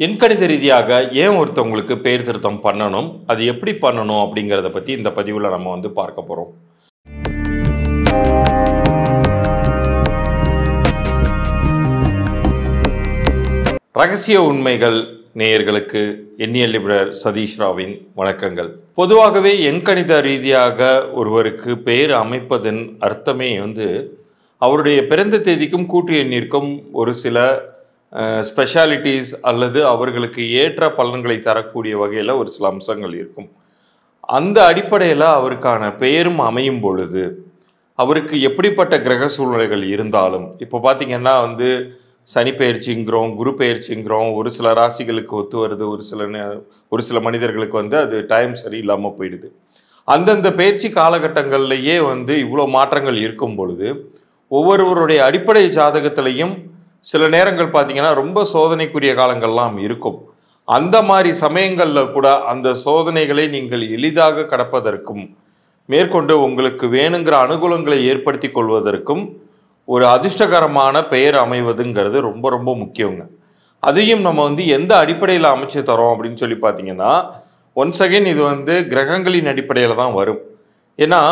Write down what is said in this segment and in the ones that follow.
எண்கணித ரீதியாக ஏன் ஒருத்தவங்களுக்கு பெயர் திருத்தம் பண்ணணும்? அது எப்படி பண்ணணும்? அப்படிங்கிறத பத்தி இந்த பதிவுல நம்ம பார்க்க போறோம். ரகசிய உண்மைகள் நேயர்களுக்கு எண்ணியல் நிபுணர் சதீஷ் ராவின் வணக்கங்கள். பொதுவாகவே எண்கணித ரீதியாக ஒருவருக்கு பெயர் அமைப்பதன் அர்த்தமே அவருடைய பிறந்த தேதிக்கும் கூட்டு எண்ணிற்கும் ஒரு சில ஸ்பெஷாலிட்டிஸ் அல்லது அவர்களுக்கு ஏற்ற பலன்களை தரக்கூடிய வகையில் ஒரு சில அம்சங்கள் இருக்கும். அந்த அடிப்படையில் அவருக்கான பெயரும் அமையும் பொழுது அவருக்கு எப்படிப்பட்ட கிரக சூழ்நிலைகள் இருந்தாலும், இப்போ பார்த்தீங்கன்னா சனி பெயர்ச்சிங்கிறோம், குரு பெயர்ச்சிங்கிறோம், ஒரு சில ராசிகளுக்கு ஒத்து வருது, ஒரு சில மனிதர்களுக்கு அது டைம் சரியில்லாமல் போயிடுது. அந்தந்த பெயர்ச்சி காலகட்டங்கள்லேயே இவ்வளோ மாற்றங்கள் இருக்கும் பொழுது ஒவ்வொருவருடைய அடிப்படை ஜாதகத்திலையும் சில நேரங்கள் பார்த்தீங்கன்னா ரொம்ப சோதனைக்குரிய காலங்கள்லாம் இருக்கும். அந்த மாதிரி சமயங்களில் கூட அந்த சோதனைகளை நீங்கள் எளிதாக கடப்பதற்கும் மேற்கொண்டு உங்களுக்கு வேணுங்கிற அனுகூலங்களை ஏற்படுத்தி கொள்வதற்கும் ஒரு அதிர்ஷ்டகரமான பெயர் அமைவதுங்கிறது ரொம்ப ரொம்ப முக்கியங்க. அதையும் நம்ம எந்த அடிப்படையில் அமைச்சு தரோம் அப்படின்னு சொல்லி பார்த்தீங்கன்னா, ஒன்ஸ் அகைன் இது கிரகங்களின் அடிப்படையில் தான் வரும். ஏன்னா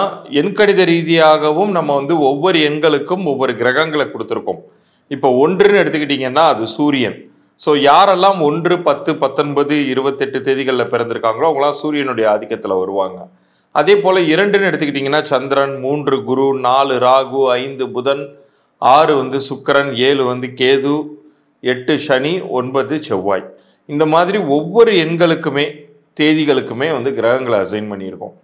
எண்கணித ரீதியாகவும் நம்ம ஒவ்வொரு எண்களுக்கும் ஒவ்வொரு கிரகங்களை கொடுத்துருக்கோம். இப்போ 1ன்னு எடுத்துக்கிட்டிங்கன்னா அது சூரியன். ஸோ யாரெல்லாம் 1, 10, 19, 28 தேதிகளில் பிறந்திருக்காங்களோ அவங்களாம் சூரியனுடைய ஆதிக்கத்தில் வருவாங்க. அதே போல் 2ன்னு எடுத்துக்கிட்டிங்கன்னா சந்திரன், 3 குரு, 4 ராகு, 5 புதன், 6 சுக்கிரன், 7 கேது, 8 சனி, 9 செவ்வாய். இந்த மாதிரி ஒவ்வொரு எண்களுக்குமே தேதிகளுக்குமே கிரகங்களை அசைன் பண்ணியிருக்கோம்.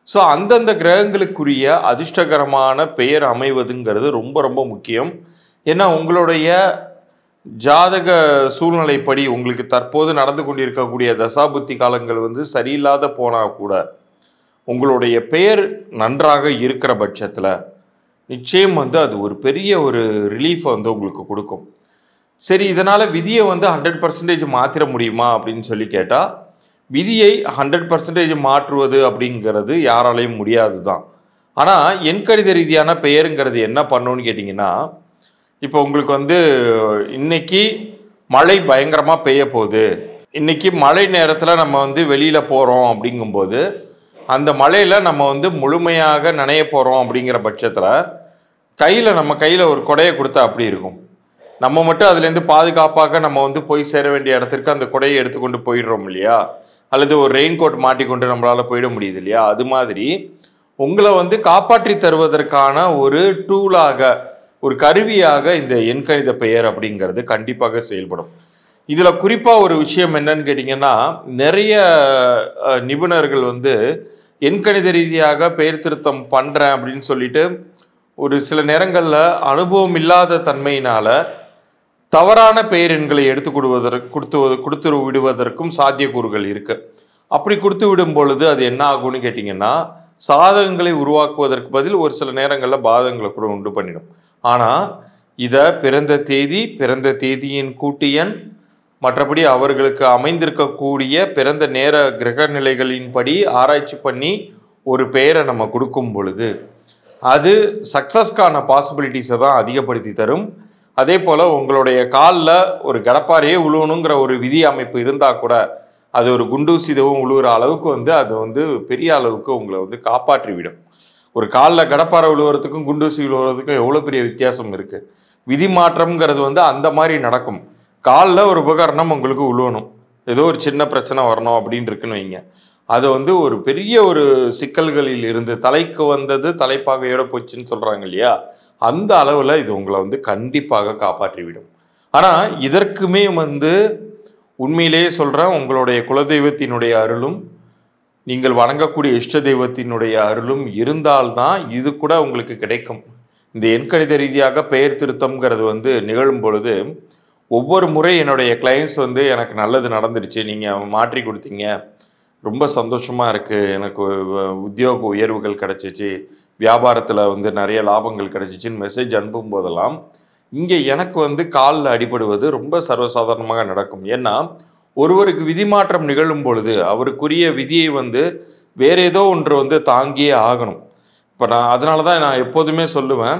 ஸோ அந்தந்த கிரகங்களுக்குரிய அதிர்ஷ்டகரமான பெயர் அமைவதுங்கிறது ரொம்ப ரொம்ப முக்கியம். ஏன்னா உங்களுடைய ஜாதக சூழ்நிலைப்படி உங்களுக்கு தற்போது நடந்து கொண்டிருக்கக்கூடிய தசாபுத்தி காலங்கள் சரியில்லாத போனால் கூட உங்களுடைய பெயர் நன்றாக இருக்கிற பட்சத்தில் நிச்சயம் அது ஒரு பெரிய ஒரு ரிலீஃப் உங்களுக்கு கொடுக்கும். சரி, இதனால் விதியை 100% மாற்றிட முடியுமா அப்படின்னு சொல்லி கேட்டால், விதியை 100% மாற்றுவது அப்படிங்கிறது யாராலையும் முடியாது தான். ஆனால் எண்கணித ரீதியான பெயருங்கிறது என்ன பண்ணணும்னு கேட்டிங்கன்னா, இப்போ உங்களுக்கு இன்னைக்கு மழை பயங்கரமாக பெய்ய போகுது, இன்னைக்கு மழை நேரத்தில் நம்ம வெளியில் போகிறோம் அப்படிங்கும்போது அந்த மழையில் நம்ம முழுமையாக நனைய போகிறோம் அப்படிங்கிற பட்சத்தில் நம்ம கையில் ஒரு கொடையை கொடுத்தா அப்படி இருக்கும். நம்ம மட்டும் அதுலேருந்து பாதுகாப்பாக நம்ம போய் சேர வேண்டிய இடத்திற்கு அந்த கொடையை எடுத்துக்கொண்டு போயிடுறோம் இல்லையா, அல்லது ஒரு ரெயின் கோட் மாட்டிக்கொண்டு நம்மளால் போயிட முடியுது இல்லையா. அது மாதிரி உங்களை காப்பாற்றி தருவதற்கான ஒரு டூலாக, ஒரு கருவியாக இந்த எண்கணித பெயர் அப்படிங்கிறது கண்டிப்பாக செயல்படும். இதில் குறிப்பாக ஒரு விஷயம் என்னன்னு கேட்டிங்கன்னா, நிறைய நிபுணர்கள் எண்கணித ரீதியாக பெயர் திருத்தம் பண்ணுறேன் அப்படின்னு சொல்லிட்டு ஒரு சில நேரங்களில் அனுபவம் இல்லாத தன்மையினால் தவறான பெயர் எண்களை கொடுத்து விடுவதற்கும் சாத்தியக்கூறுகள் இருக்குது. அப்படி கொடுத்து விடும் பொழுது அது என்ன ஆகும்னு கேட்டிங்கன்னா, சாதகங்களை உருவாக்குவதற்கு பதில் ஒரு சில நேரங்களில் பாதகங்களை கூட உண்டு பண்ணிடும். ஆனால் இதை பிறந்த தேதி, பிறந்த தேதியின் கூட்டு எண், மற்றபடி அவர்களுக்கு அமைந்திருக்கக்கூடிய பிறந்த நேர கிரக நிலைகளின்படி ஆராய்ச்சி பண்ணி ஒரு பெயரை நம்ம கொடுக்கும் பொழுது அது சக்ஸஸ்க்கான பாசிபிலிட்டிஸை தான் அதிகப்படுத்தி தரும். அதே போல் உங்களுடைய காலில் ஒரு கடப்பாரையே உழுவணுங்கிற ஒரு விதி அமைப்பு இருந்தால் கூட அது ஒரு குண்டூசிதவும் உழுவுற அளவுக்கு அது பெரிய அளவுக்கு உங்களை காப்பாற்றி விடும். ஒரு காலில் கடப்பாறை விழுவுறதுக்கும் குண்டூசி விழுவுறதுக்கும் எவ்வளோ பெரிய வித்தியாசம் இருக்குது. விதி மாற்றம்ங்கிறது அந்த மாதிரி நடக்கும். காலில் ஒரு உபகரணம் உங்களுக்கு உழுவணும், ஏதோ ஒரு சின்ன பிரச்சனை வரணும் அப்படின்னு இருக்குன்னு வைங்க, அது ஒரு பெரிய ஒரு சிக்கல்களில் இருந்து தலைக்கு வந்தது தலைப்பாகையோட போச்சுன்னு சொல்கிறாங்க இல்லையா, அந்த அளவில் இது உங்களை கண்டிப்பாக காப்பாற்றி விடும். ஆனால் இதற்குமே உண்மையிலேயே சொல்கிறேன், உங்களுடைய குலதெய்வத்தினுடைய அருளும் நீங்கள் வணங்கக்கூடிய இஷ்ட தெய்வத்தினுடைய அருளும் இருந்தால்தான் இது கூட உங்களுக்கு கிடைக்கும். இந்த எண்கணித ரீதியாக பெயர் திருத்தம்ங்கிறது நிகழும் பொழுது ஒவ்வொரு முறை என்னுடைய கிளைண்ட்ஸ் எனக்கு நல்லது நடந்துடுச்சு, நீங்கள் மாற்றி கொடுத்தீங்க, ரொம்ப சந்தோஷமாக இருக்குது, எனக்கு உத்தியோக உயர்வுகள் கிடச்சிச்சு, வியாபாரத்தில் நிறைய லாபங்கள் கிடச்சிச்சின்னு மெசேஜ் அனுப்பும் போதெல்லாம் இங்கே எனக்கு காலில் அடிபடுவது ரொம்ப சர்வசாதாரணமாக நடக்கும். ஏன்னா ஒருவருக்கு விதி மாற்றம் நிகழும் பொழுது அவருக்குரிய விதியை வேற ஏதோ ஒன்று தாங்கியே ஆகணும். இப்போ அதனால தான் நான் எப்போதுமே சொல்லுவேன்,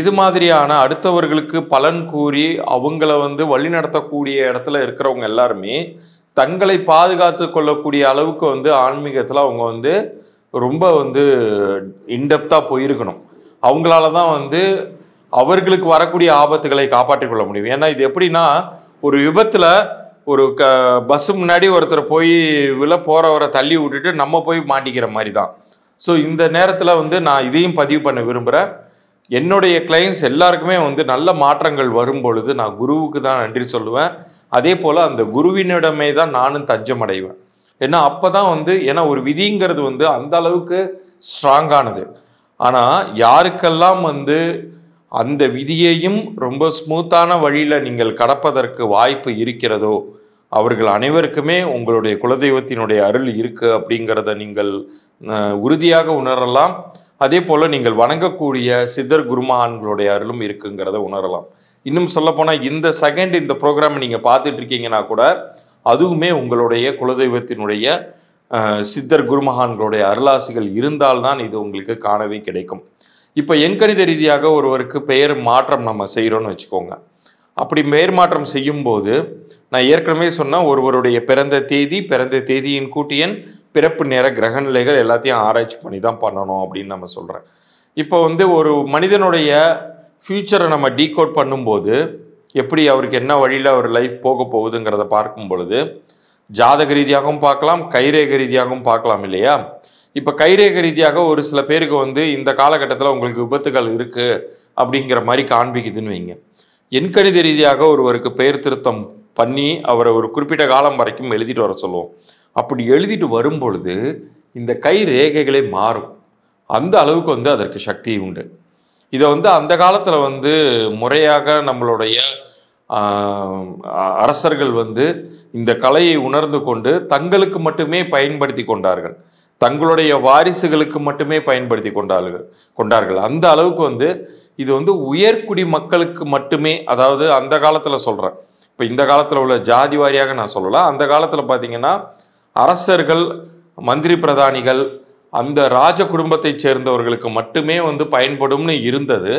இது மாதிரியான அடுத்தவர்களுக்கு பலன் கூறி அவங்கள வந்து வழிநடத்தக்கூடிய இடத்துல இருக்கிறவங்க எல்லாருமே தங்களை பாதுகாத்து கொள்ளக்கூடிய அளவுக்கு வந்து ஆன்மீகத்தில் அவங்க வந்து ரொம்ப வந்து இன்டெப்த்தாக போயிருக்கணும். அவங்களால தான் வந்து அவர்களுக்கு வரக்கூடிய ஆபத்துகளை காப்பாற்றிக் கொள்ள முடியும். ஏன்னா இது எப்படின்னா, ஒரு விபத்தில் ஒரு பஸ்ஸு முன்னாடி ஒருத்தர் போய் போகிறவரை தள்ளி விட்டுட்டு நம்ம போய் மாட்டிக்கிற மாதிரி தான். ஸோ இந்த நேரத்தில் வந்து நான் இதையும் பதிவு பண்ண விரும்புகிறேன். என்னுடைய கிளைண்ட்ஸ் எல்லாருக்குமே வந்து நல்ல மாற்றங்கள் வரும் பொழுது நான் குருவுக்கு தான் நன்றி சொல்லுவேன். அதே போல் அந்த குருவினிடமே தான் நானும் தஞ்சம் அடைவேன். ஏன்னா அப்போ தான் வந்து, ஏன்னா ஒரு விதிங்கிறது வந்து அந்த அளவுக்கு ஸ்ட்ராங்கானது. ஆனால் யாருக்கெல்லாம் வந்து அந்த விதியையும் ரொம்ப ஸ்மூத்தான வழியில் நீங்கள் கடப்பதற்கு வாய்ப்பு இருக்கிறதோ அவர்கள் அனைவருக்குமே உங்களுடைய குலதெய்வத்தினுடைய அருள் இருக்கு அப்படிங்கிறத நீங்கள் உறுதியாக உணரலாம். அதே போல் நீங்கள் வணங்கக்கூடிய சித்தர் குருமகான்களுடைய அருளும் இருக்குங்கிறத உணரலாம். இன்னும் சொல்லப்போனால் இந்த செகண்ட் இந்த ப்ரோக்ராம் நீங்கள் பார்த்துட்டு இருக்கீங்கன்னா கூட அதுவுமே உங்களுடைய குலதெய்வத்தினுடைய சித்தர் குருமகான்களுடைய அருளாசிகள் இருந்தால்தான் இது உங்களுக்கு காணவே கிடைக்கும். இப்போ எண்கணித ரீதியாக ஒருவருக்கு பெயர் மாற்றம் நம்ம செய்கிறோன்னு வச்சுக்கோங்க. அப்படி பெயர் மாற்றம் செய்யும்போது நான் ஏற்கனவே சொன்னால் ஒருவருடைய பிறந்த தேதியின் கூட்டியன், பிறப்பு நேர கிரக நிலைகள் எல்லாத்தையும் ஆராய்ச்சி பண்ணி தான் பண்ணணும் அப்படின்னு நம்ம சொல்கிறேன். இப்போ வந்து ஒரு மனிதனுடைய ஃப்யூச்சரை நம்ம டீகோட் பண்ணும்போது எப்படி அவருக்கு என்ன வழியில் அவர் லைஃப் போக போகுதுங்கிறத பார்க்கும் பொழுது ஜாதக ரீதியாகவும் பார்க்கலாம், கைரேக ரீதியாகவும் பார்க்கலாம் இல்லையா? இப்போ கைரேக ரீதியாக ஒரு சில பேருக்கு வந்து இந்த காலகட்டத்தில் உங்களுக்கு விபத்துகள் இருக்குது அப்படிங்கிற மாதிரி காண்பிக்குதுன்னு வைங்க. எண்கணித ரீதியாக ஒருவருக்கு பெயர் திருத்தம் பண்ணி அவரை ஒரு குறிப்பிட்ட காலம் வரைக்கும் எழுதிட்டு வர சொல்லுவோம். அப்படி எழுதிட்டு வரும் பொழுது இந்த கை ரேகைகளே மாறும். அந்த அளவுக்கு வந்து அதற்கு சக்தி உண்டு. இதை வந்து அந்த காலத்தில் வந்து முறையாக நம்மளுடைய அரசர்கள் வந்து இந்த கலையை உணர்ந்து கொண்டு தங்களுக்கு மட்டுமே பயன்படுத்தி கொண்டார்கள். தங்களுடைய வாரிசுகளுக்கு மட்டுமே பயன்படுத்தி கொண்டார்கள். அந்த அளவுக்கு வந்து இது வந்து உயர்குடி மக்களுக்கு மட்டுமே, அதாவது அந்த காலத்தில் சொல்கிறேன், இப்போ இந்த காலத்தில் உள்ள ஜாதி வாரியாக நான் சொல்லலாம். அந்த காலத்தில் பார்த்தீங்கன்னா அரசர்கள், மந்திரி பிரதானிகள், அந்த ராஜ குடும்பத்தை சேர்ந்தவர்களுக்கு மட்டுமே வந்து பயன்படும்னு இருந்தது.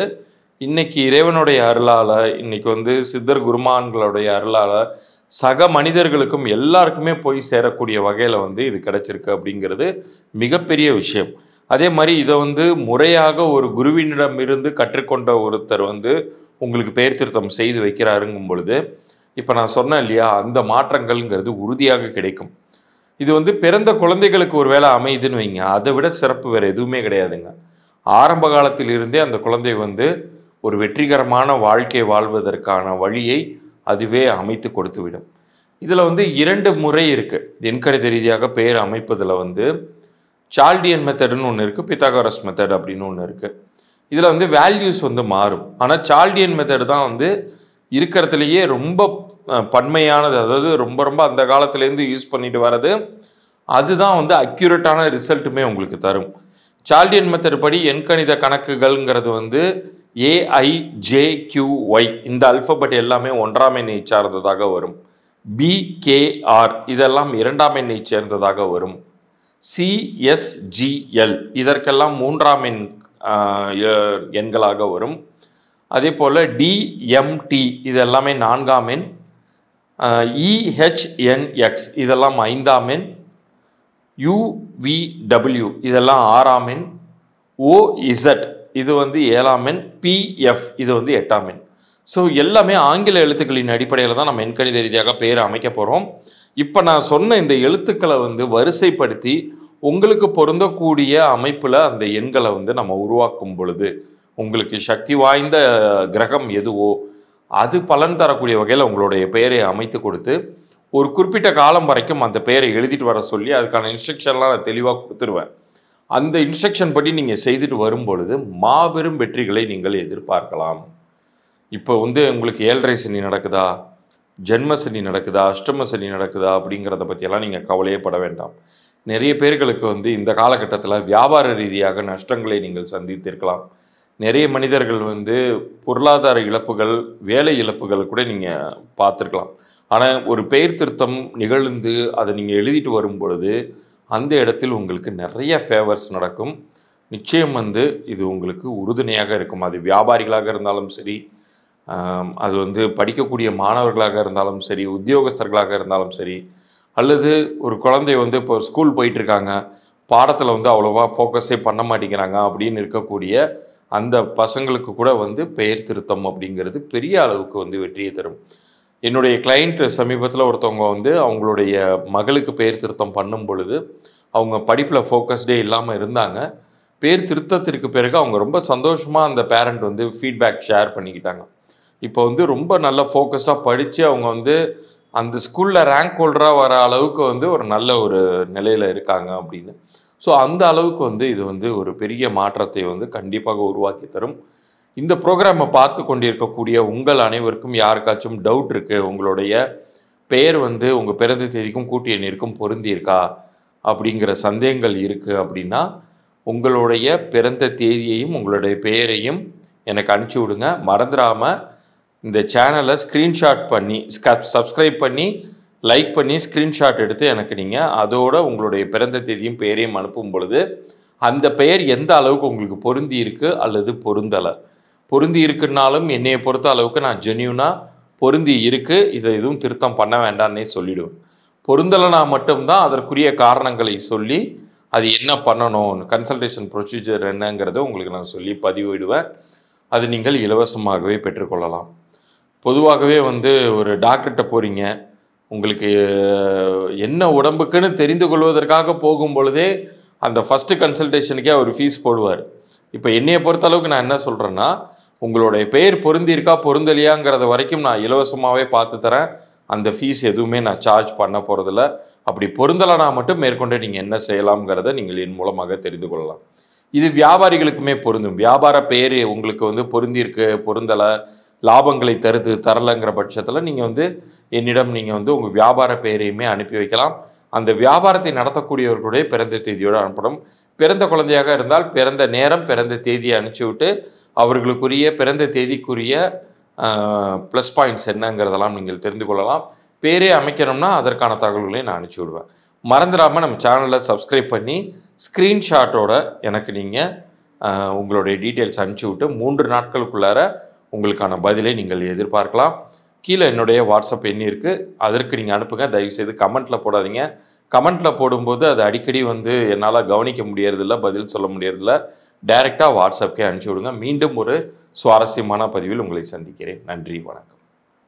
இன்னைக்கு இறைவனுடைய அருளால், இன்னைக்கு வந்து சித்தர் குருமான்களுடைய அருளால் சக மனிதர்களுக்கும் எல்லாருக்குமே போய் சேரக்கூடிய வகையில் வந்து இது கிடைச்சிருக்கு அப்படிங்கிறது மிகப்பெரிய விஷயம். அதே மாதிரி இதை வந்து முறையாக ஒரு குருவினிடம் இருந்து கற்றுக்கொண்ட ஒருத்தர் வந்து உங்களுக்கு பெயர் திருத்தம் செய்து வைக்கிறாருங்கும் பொழுது இப்போ நான் சொன்னேன் இல்லையா, அந்த மாற்றங்கள்ங்கிறது உறுதியாக கிடைக்கும். இது வந்து பிறந்த குழந்தைகளுக்கு ஒரு வேளை அமையுதுன்னு வைங்க, அதை விட சிறப்பு வேறு எதுவுமே கிடையாதுங்க. ஆரம்ப காலத்தில் இருந்தே அந்த குழந்தை வந்து ஒரு வெற்றிகரமான வாழ்க்கை வாழ்வதற்கான வழியை அதுவே அமைத்து கொடுத்து விடும். இதில் வந்து 2 முறை இருக்குது எண்கணித ரீதியாக பெயர் அமைப்பதில். வந்து சால்டியன் மெத்தடுன்னு ஒன்று இருக்குது, பித்தாகரஸ் மெத்தட் அப்படின்னு ஒன்று இருக்குது. இதில் வந்து வேல்யூஸ் வந்து மாறும். ஆனால் சால்டியன் மெத்தடு தான் வந்து இருக்கிறதுலையே ரொம்ப பன்மையானது. அதாவது ரொம்ப ரொம்ப அந்த காலத்துலேருந்து யூஸ் பண்ணிட்டு வர்றது. அதுதான் வந்து அக்யூரேட்டான ரிசல்ட்டுமே உங்களுக்கு தரும். சால்டியன் மெத்தட் படி எண்கணித கணக்குகள்ங்கிறது வந்து AIJQY இந்த அல்பபெட் எல்லாமே 1ஆம் எண்ணை சார்ந்ததாக வரும். BKR இதெல்லாம் 2ஆம் எண்ணை சேர்ந்ததாக வரும். CSGL இதற்கெல்லாம் 3ஆம் எண் எண்களாக வரும். அதே போல் DMT இதெல்லாமே 4ஆம் எண். EHNX இதெல்லாம் 5ஆம் எண். UVW இதெல்லாம் 6ஆம் எண். OZ இது வந்து 7ஆம் எண். PF இது வந்து 8ஆம் எண். ஸோ எல்லாமே ஆங்கில எழுத்துக்களின் அடிப்படையில் தான் நம்ம எண்கணித ரீதியாக பெயர் அமைக்க போகிறோம். இப்போ நான் சொன்ன இந்த எழுத்துக்களை வந்து வரிசைப்படுத்தி உங்களுக்கு பொருந்தக்கூடிய அமைப்பில் அந்த எண்களை வந்து நம்ம உருவாக்கும் பொழுது உங்களுக்கு சக்தி வாய்ந்த கிரகம் எதுவோ அது பலன் தரக்கூடிய வகையில் உங்களுடைய பெயரை அமைத்து கொடுத்து ஒரு குறிப்பிட்ட காலம் வரைக்கும் அந்த பெயரை எழுதிட்டு வர சொல்லி அதுக்கான இன்ஸ்ட்ரக்ஷன்லாம் நான் தெளிவாக கொடுத்துருவேன். அந்த இன்ஸ்ட்ரக்ஷன் படி நீங்கள் செய்துட்டு வரும் பொழுது மாபெரும் வெற்றிகளை நீங்கள் எதிர்பார்க்கலாம். இப்போ வந்து உங்களுக்கு 7.5 சனி நடக்குதா, ஜென்ம சனி நடக்குதா, அஷ்டம சனி நடக்குதா அப்படிங்கிறத பற்றியெல்லாம் நீங்கள் கவலையே பட வேண்டாம். நிறைய பேர்களுக்கு வந்து இந்த காலகட்டத்தில் வியாபார ரீதியாக நஷ்டங்களை நீங்கள் சந்தித்திருக்கலாம். நிறைய மனிதர்கள் வந்து பொருளாதார இழப்புகள், வேலை இழப்புகள் கூட நீங்கள் பார்த்துருக்கலாம். ஆனால் ஒரு பெயர் திருத்தம் நிகழ்ந்து அதை நீங்கள் எழுதிட்டு வரும் பொழுது அந்த இடத்தில் உங்களுக்கு நிறைய ஃபேவர்ஸ் நடக்கும். நிச்சயம் வந்து இது உங்களுக்கு உறுதுணையாக இருக்கும். அது வியாபாரிகளாக இருந்தாலும் சரி, அது வந்து படிக்கக்கூடிய மாணவர்களாக இருந்தாலும் சரி, உத்தியோகஸ்தர்களாக இருந்தாலும் சரி, அல்லது ஒரு குழந்தை வந்து இப்போ ஸ்கூல் போயிட்டுருக்காங்க, பாடத்தில் வந்து அவ்வளோவா ஃபோக்கஸே பண்ண மாட்டேங்கிறாங்க அப்படின்னு இருக்கக்கூடிய அந்த பசங்களுக்கு கூட வந்து பெயர் திருத்தம் அப்படிங்கிறது பெரிய அளவுக்கு வந்து வெற்றியை தரும். என்னுடைய கிளையண்ட் சமீபத்தில் ஒருத்தவங்க வந்து அவங்களுடைய மகளுக்கு பெயர் திருத்தம் பண்ணும் பொழுது, அவங்க படிப்பில் ஃபோக்கஸ்டே இல்லாமல் இருந்தாங்க. பேர் திருத்தத்திற்கு பிறகு அவங்க ரொம்ப சந்தோஷமாக அந்த பேரண்ட் வந்து ஃபீட்பேக் ஷேர் பண்ணிக்கிட்டாங்க. இப்போ வந்து ரொம்ப நல்லா ஃபோக்கஸ்டாக படித்து அவங்க வந்து அந்த ஸ்கூலில் ரேங்க் ஹோல்டராக வர அளவுக்கு வந்து ஒரு நல்ல ஒரு நிலையில் இருக்காங்க அப்படின்னு. ஸோ அந்த அளவுக்கு வந்து இது வந்து ஒரு பெரிய மாற்றத்தை வந்து கண்டிப்பாக உருவாக்கி தரும். இந்த ப்ரோக்ராமை பார்த்து கொண்டிருக்கக்கூடிய உங்கள் அனைவருக்கும் யாருக்காச்சும் டவுட் இருக்குது, உங்களுடைய பெயர் வந்து உங்கள் பிறந்த தேதிக்கும் கூட்டு எண்ணிற்கும் பொருந்தியிருக்கா அப்படிங்கிற சந்தேகங்கள் இருக்குது அப்படின்னா, உங்களுடைய பிறந்த தேதியையும் உங்களுடைய பெயரையும் எனக்கு அனுப்பிச்சி விடுங்க. மறந்துடாமல் இந்த சேனலை ஸ்க்ரீன்ஷாட் பண்ணி சப்ஸ்கிரைப் பண்ணி லைக் பண்ணி ஸ்க்ரீன்ஷாட் எடுத்து எனக்கு நீங்கள் அதோட உங்களுடைய பிறந்த தேதியும் பெயரையும் அனுப்பும் பொழுது அந்த பெயர் எந்த அளவுக்கு உங்களுக்கு பொருந்தி இருக்கு அல்லது பொருந்தலை, பொருந்தி இருக்குன்னாலும் என்னையை பொறுத்த அளவுக்கு நான் ஜென்யூனாக பொருந்தி இருக்கு, இதை எதுவும் திருத்தம் பண்ண வேண்டாம்னே சொல்லிவிடுவேன். பொருந்தலைனா மட்டும்தான் அதற்குரிய காரணங்களை சொல்லி அது என்ன பண்ணணும், கன்சல்டேஷன் ப்ரொசீஜர் என்னங்கிறத உங்களுக்கு நான் சொல்லி பதிவிடுவேன். அது நீங்கள் இலவசமாகவே பெற்றுக்கொள்ளலாம். பொதுவாகவே வந்து ஒரு டாக்டர்கிட்ட போகிறீங்க, உங்களுக்கு என்ன உடம்புக்குன்னு தெரிந்து கொள்வதற்காக போகும் பொழுதே அந்த ஃபஸ்ட்டு கன்சல்டேஷனுக்கே அவர் ஃபீஸ் போடுவார். இப்போ என்னையை பொறுத்த அளவுக்கு நான் என்ன சொல்கிறேன்னா, உங்களுடைய பெயர் பொருந்திருக்கா பொருந்தலையாங்கிறத வரைக்கும் நான் இலவசமாகவே பார்த்து தரேன். அந்த ஃபீஸ் எதுவுமே நான் சார்ஜ் பண்ண போகிறதில்ல. அப்படி பொருந்தலைனா மட்டும் மேற்கொண்டு நீங்கள் என்ன செய்யலாம்ங்கிறத நீங்கள் என் மூலமாக தெரிந்து கொள்ளலாம். இது வியாபாரிகளுக்குமே பொருந்தும். வியாபார பெயர் உங்களுக்கு வந்து பொருந்திருக்கு பொருந்தலை, லாபங்களை தரலைங்கிற பட்சத்தில் நீங்கள் வந்து என்னிடம் நீங்கள் வந்து உங்கள் வியாபார பெயரையுமே அனுப்பி வைக்கலாம். அந்த வியாபாரத்தை நடத்தக்கூடியவர்களுடைய பிறந்த தேதியோடு அனுப்பணும். பிறந்த குழந்தையாக இருந்தால் பிறந்த நேரம் பிறந்த தேதியை அனுப்பிச்சி விட்டு அவர்களுக்குரிய பிறந்த தேதிக்குரிய ப்ளஸ் பாயிண்ட்ஸ் என்னங்கிறதெல்லாம் நீங்கள் தெரிந்து கொள்ளலாம். பேரே அமைக்கணும்னா அதற்கான தகவல்களையும் நான் அனுப்பிச்சி விடுவேன். மறந்துடாமல் நம்ம சேனலை சப்ஸ்கிரைப் பண்ணி ஸ்க்ரீன்ஷாட்டோட எனக்கு நீங்கள் உங்களுடைய டீட்டெயில்ஸ் அனுப்பிச்சி விட்டு 3 நாட்களுக்குள்ளார உங்களுக்கான பதிலை நீங்கள் எதிர்பார்க்கலாம். கீழே என்னுடைய வாட்ஸ்அப் எண் இருக்குது, அதற்கு நீங்கள் அனுப்புங்க. தயவுசெய்து கமெண்ட்டில் போடாதீங்க. கமெண்ட்டில் போடும்போது அது அடிக்கடி வந்து என்னால் கவனிக்க முடியறதில்ல, பதில் சொல்ல முடியறதில்ல. டைரெக்டாக வாட்ஸ்அப்கே அனுப்பிச்சி விடுங்க. மீண்டும் ஒரு சுவாரஸ்யமான பதிவில் உங்களை சந்திக்கிறேன். நன்றி, வணக்கம்.